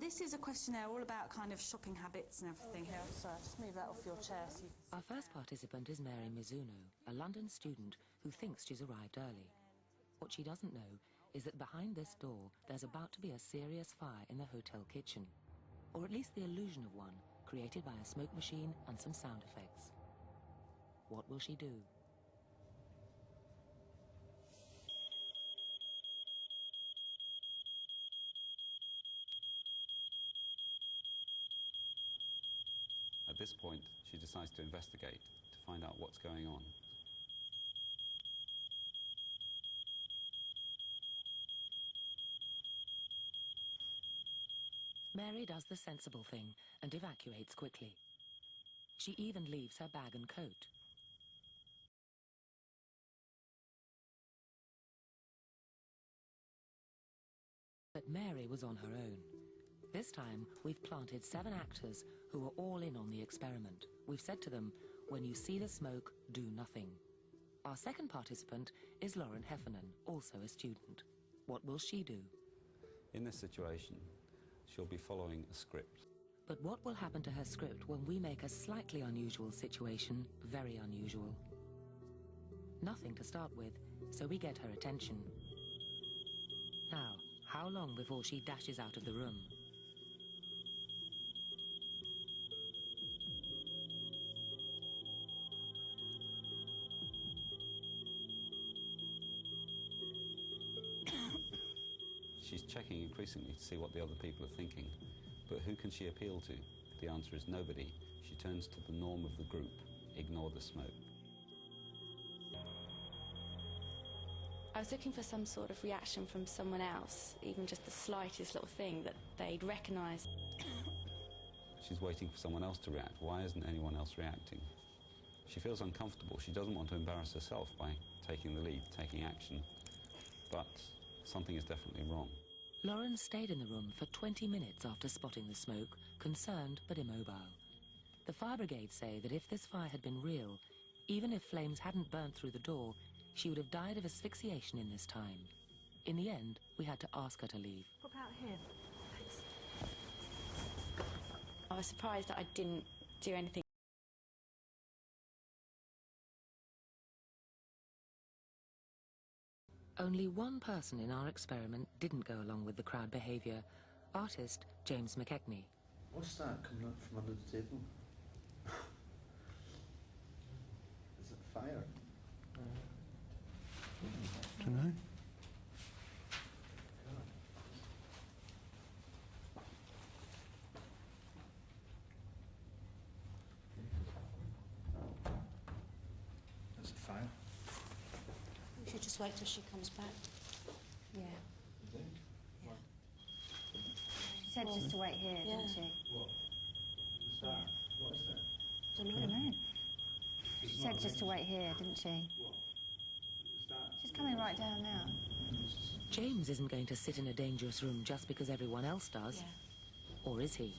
This is a questionnaire all about kind of shopping habits and everything here. So just move that off your chair. So you can... Our first participant is Mary Mizuno, a London student who thinks she's arrived early. What she doesn't know is that behind this door there's about to be a serious fire in the hotel kitchen. Or at least the illusion of one, created by a smoke machine and some sound effects. What will she do? At this point, she decides to investigate, to find out what's going on. Mary does the sensible thing and evacuates quickly. She even leaves her bag and coat. But Mary was on her own. This time, we've planted 7 actors who are all in on the experiment. We've said to them, when you see the smoke, do nothing. Our second participant is Lauren Heffernan, also a student. What will she do? In this situation, she'll be following a script. But what will happen to her script when we make a slightly unusual situation very unusual? Nothing to start with, so we get her attention. Now, how long before she dashes out of the room? She's checking increasingly to see what the other people are thinking. But who can she appeal to? The answer is nobody. She turns to the norm of the group. Ignore the smoke. I was looking for some sort of reaction from someone else, even just the slightest little thing that they'd recognise. She's waiting for someone else to react. Why isn't anyone else reacting? She feels uncomfortable. She doesn't want to embarrass herself by taking the lead, taking action. But something is definitely wrong. Lauren stayed in the room for 20 minutes after spotting the smoke, concerned but immobile. The fire brigade say that if this fire had been real, even if flames hadn't burnt through the door, she would have died of asphyxiation in this time. In the end, we had to ask her to leave. Pop out here. Thanks. I was surprised that I didn't do anything. Only one person in our experiment didn't go along with the crowd behaviour, artist James McKechnie. What's that coming up from under the table? Is it fire? I don't know. That's a fire. We should just wait till she comes back. Yeah. You think? Yeah. She said just to wait here, didn't she? What? Is that? What is that? Don't know what I mean. She said just to wait here, didn't she? What? Is that? She's coming right down now. James isn't going to sit in a dangerous room just because everyone else does. Yeah. Or is he?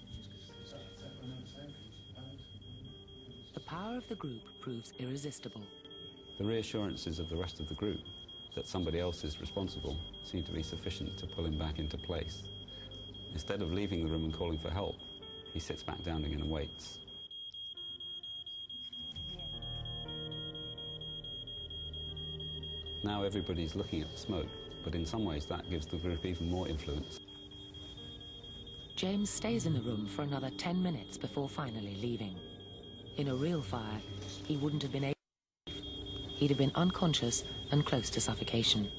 The power of the group proves irresistible. The reassurances of the rest of the group that somebody else is responsible seem to be sufficient to pull him back into place. Instead of leaving the room and calling for help, he sits back down again and waits. Now everybody's looking at the smoke, but in some ways that gives the group even more influence. James stays in the room for another 10 minutes before finally leaving. In a real fire, he wouldn't have been able to leave. He'd have been unconscious and close to suffocation.